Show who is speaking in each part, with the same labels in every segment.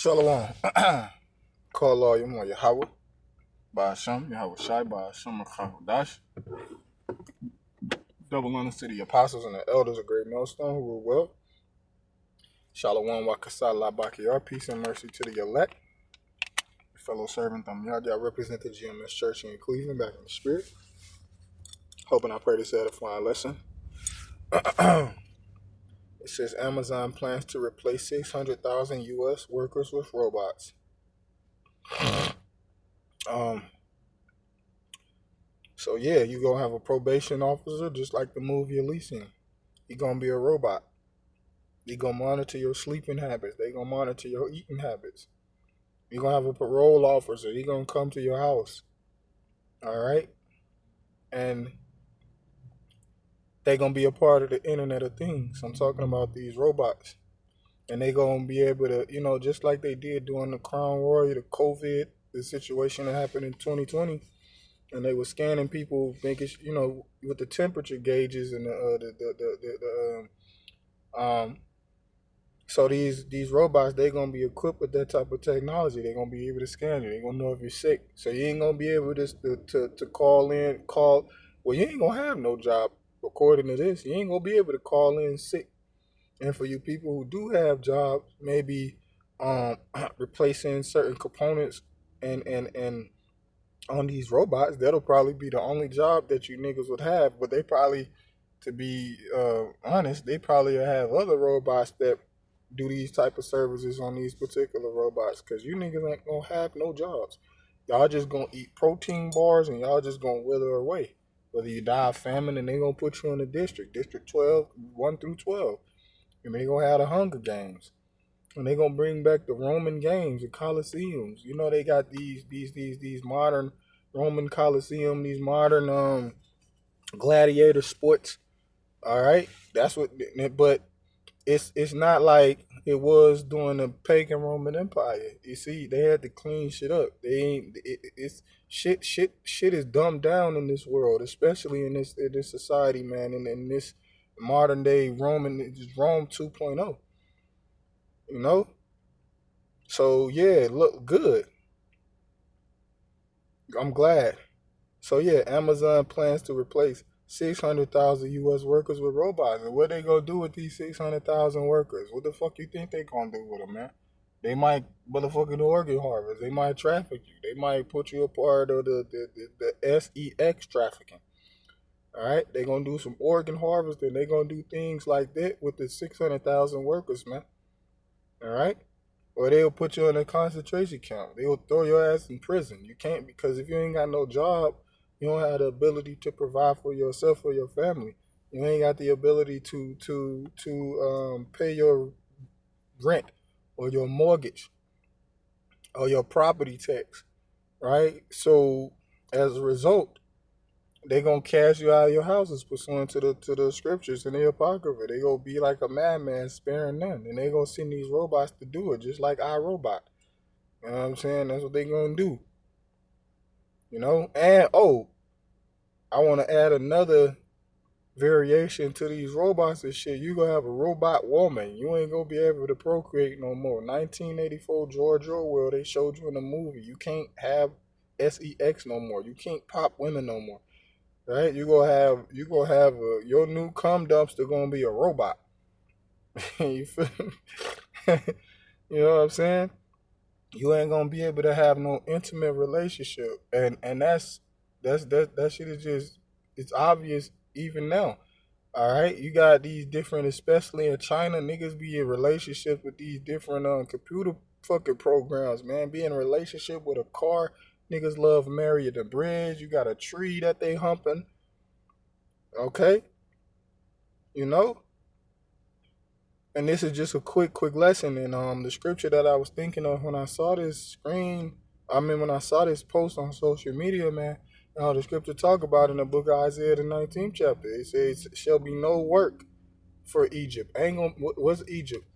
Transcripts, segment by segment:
Speaker 1: Shalom. Call all your Yahweh, by Hashem, Yahweh Shai, by Hashem, Dash. Double honors to the apostles and the elders of Great Millstone who rule well. Shalom, Wakasah, Labakiyar, peace and mercy to the elect. Fellow servant, y'all represent the GMS Church in Cleveland, back in the spirit. Hoping I pray this edifying lesson. It says Amazon plans to replace 600,000 U.S. workers with robots. So yeah, you gonna have a probation officer just like the movie Elysium. He gonna be a robot. He gonna monitor your sleeping habits. They gonna monitor your eating habits. You gonna have a parole officer. He gonna come to your house. All right, and they gonna be a part of the Internet of Things. I'm talking about these robots, and they gonna be able to, just like they did during the Crown Royal, the COVID, the situation that happened in 2020. And they were scanning people, making with the temperature gauges and so these robots, they gonna be equipped with that type of technology. They're gonna be able to scan you. They're gonna know if you're sick. So you ain't gonna be able to call. Well, you ain't gonna have no job according to this. You ain't gonna be able to call in sick. And for you people who do have jobs, maybe replacing certain components and on these robots, that'll probably be the only job that you niggas would have. But they probably, to be honest, they probably have other robots that do these type of services on these particular robots, because you niggas ain't gonna have no jobs. Y'all just gonna eat protein bars and y'all just gonna wither away. Whether you die of famine, and they gonna put you in the district 12, 1 through 12. And they gonna have the Hunger Games. And they gonna bring back the Roman games, the Colosseums. They got these modern Roman Colosseum, these modern gladiator sports. All right, that's what. But it's not like it was during the pagan Roman Empire. You see, they had to clean shit up. They ain't. It's shit is dumbed down in this world, especially in this society, man. In this modern day Rome 2.0. So yeah, look good. I'm glad. So yeah, Amazon plans to replace 600,000 U.S. workers with robots. And what they gonna do with these 600,000 workers? What the fuck you think they gonna do with them, man? They might motherfucking organ harvest. They might traffic you. They might put you a part of the sex trafficking. All right, they gonna do some organ harvesting. They gonna do things like that with the 600,000 workers, man. All right. Or they'll put you in a concentration camp. They'll throw your ass in prison. You can't, because if you ain't got no job, you don't have the ability to provide for yourself or your family. You ain't got the ability to pay your rent or your mortgage or your property tax, right? So as a result, they gonna cast you out of your houses pursuant to the scriptures and the apocrypha. They gonna be like a madman sparing none, and they gonna send these robots to do it, just like iRobot. You know what I'm saying? That's what they gonna do. And I want to add another variation to these robots and shit. You gonna have a robot woman. You ain't gonna be able to procreate no more. 1984 George Orwell, they showed you in the movie. You can't have sex no more. You can't pop women no more. Right? You gonna have your new cum dumpster gonna be a robot. You feel me? You know what I'm saying? You ain't gonna be able to have no intimate relationship, and that shit is just, it's obvious even now. All right, you got these different, especially in China, niggas be in relationships with these different computer fucking programs, man. Be in a relationship with a car. Niggas love Mary at the bridge. You got a tree that they humping. Okay? And this is just a quick lesson. And the scripture that I was thinking of when I saw this when I saw this post on social media, man, the scripture talk about in the book of Isaiah, the 19th chapter. It says, shall be no work for Egypt. What's Egypt?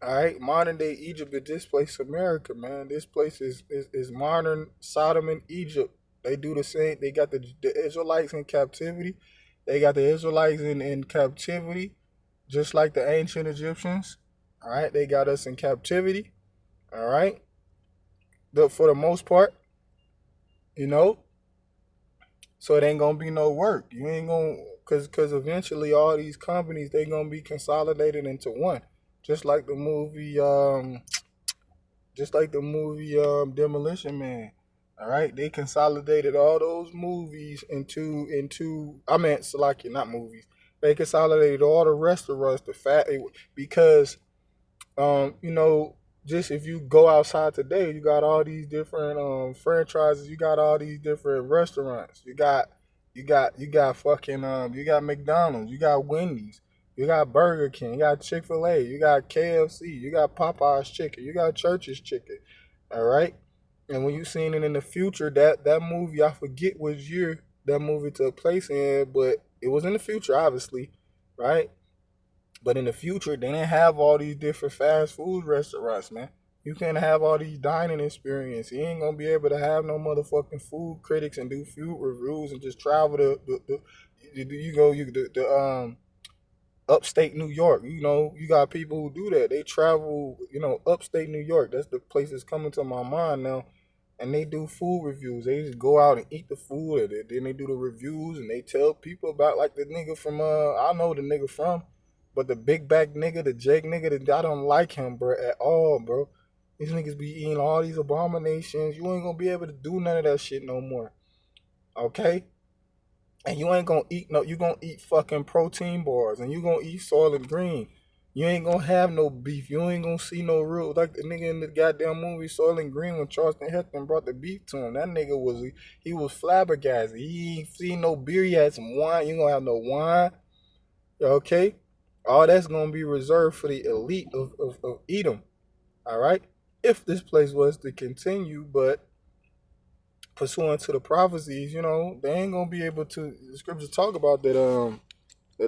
Speaker 1: All right, modern day Egypt is this place, America, man. This place is modern Sodom and Egypt. They do the same. They got the Israelites in captivity. They got the Israelites in captivity, just like the ancient Egyptians. All right, they got us in captivity. All right, for the most part, you know. So it ain't gonna be no work. You ain't gonna cause eventually all these companies they gonna be consolidated into one, just like the movie Demolition Man. All right, they consolidated all those movies into I meant Salakia, not movies. They consolidated all the restaurants, the fat because you know, just if you go outside today, you got all these different franchises. You got all these different restaurants. You got fucking you got McDonald's. You got Wendy's. You got Burger King. You got Chick-fil-A. You got KFC. You got Popeye's Chicken. You got Church's Chicken. All right. And when you seen it in the future, that movie, I forget which year that movie took place in, but it was in the future, obviously, right? But in the future, they didn't have all these different fast food restaurants, man. You can't have all these dining experience. You ain't gonna be able to have no motherfucking food critics and do food reviews and just travel to the upstate New York. You know, you got people who do that. They travel, upstate New York. That's the place that's coming to my mind now. And they do food reviews. They just go out and eat the food, and then they do the reviews, and they tell people about like the nigga from I know the nigga from, but the big back nigga, the Jake nigga, I don't like him, bro, at all, bro. These niggas be eating all these abominations. You ain't gonna be able to do none of that shit no more. Okay? And you ain't gonna eat no, you gonna eat fucking protein bars and you gonna eat Soylent Green. You ain't gonna have no beef. You ain't gonna see no real like the nigga in the goddamn movie Soylent Green when Charleston Heston brought the beef to him. That nigga he was flabbergasted. He ain't seen no beer. He had some wine. You ain't gonna have no wine. Okay? All that's gonna be reserved for the elite of Edom. Alright? If this place was to continue, but pursuant to the prophecies, they ain't gonna be able to. The scriptures talk about that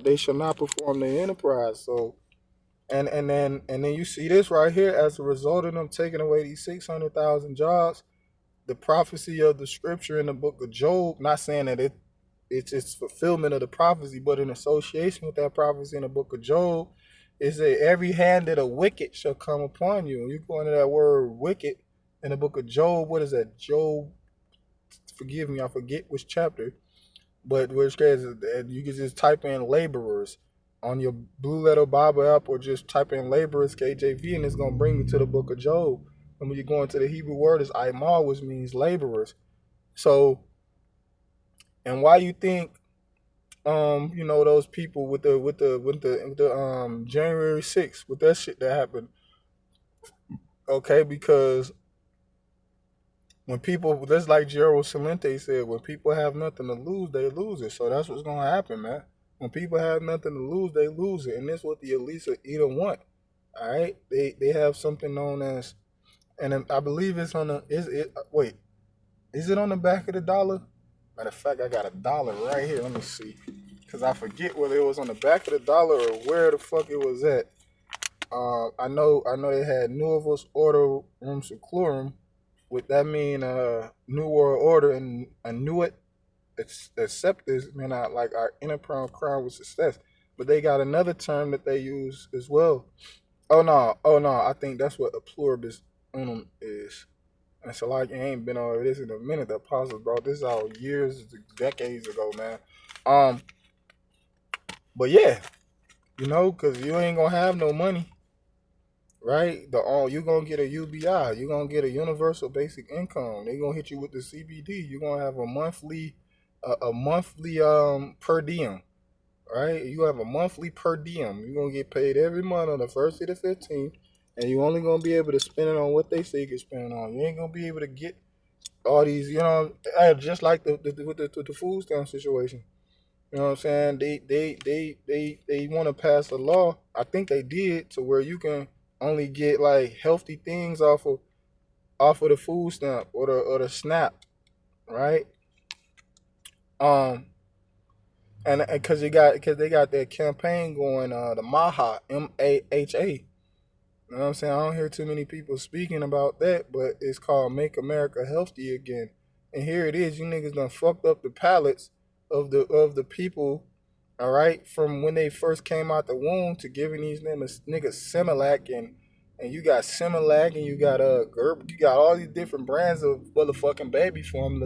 Speaker 1: they shall not perform their enterprise. So and then you see this right here as a result of them taking away these 600,000 jobs. The prophecy of the scripture in the book of Job, not saying that it's its fulfillment of the prophecy, but in association with that prophecy in the book of Job, is that every hand of the wicked shall come upon you. And you go into that word wicked in the book of Job. What is that? Job, forgive me, I forget which chapter, but which case you can just type in laborers on your Blue Letter Bible app, or just type in laborers KJV, and it's gonna bring you to the book of Job. And when you go into the Hebrew word is Aimal, which means laborers. So, and why you think those people with the January 6th, with that shit that happened? Okay, because when people, that's like Gerald Celente said, when people have nothing to lose, they lose it. So that's what's gonna happen, man. When people have nothing to lose, they lose it, and that's what the elites of Edom want. All right, they have something known as, and I believe it's on the is it on the back of the dollar? Matter of fact, I got a dollar right here. Let me see, because I forget whether it was on the back of the dollar or where the fuck it was at. I know they had Nuevos Order Rum Seclorum, with that mean New World Order, and I knew it accept this, man, I like our inner crown with success. But they got another term that they use as well. Oh no, I think that's what a pluribus unum is. And so like, it ain't been over this in a minute. The apostles brought this out years, decades ago, man. Um, but yeah, cause you ain't gonna have no money, right? You gonna get a UBI, you gonna get a universal basic income. They gonna hit you with the CBD. You gonna have a monthly per diem, right? You have a monthly per diem. You're gonna get paid every month on the first to the 15th, and you only gonna be able to spend it on what they say you can spend it on. You ain't gonna be able to get all these, just like the food stamp situation. You know what I'm saying? They want to pass a law. I think they did, to where you can only get like healthy things off of the food stamp or the SNAP, right? Um, and because they got that campaign going, the Maha, MAHA. You know what I'm saying? I don't hear too many people speaking about that, but it's called Make America Healthy Again. And here it is, you niggas done fucked up the palates of the people, all right, from when they first came out the womb, to giving these niggas Similac and you got Similac, and you got you got all these different brands of motherfucking baby formula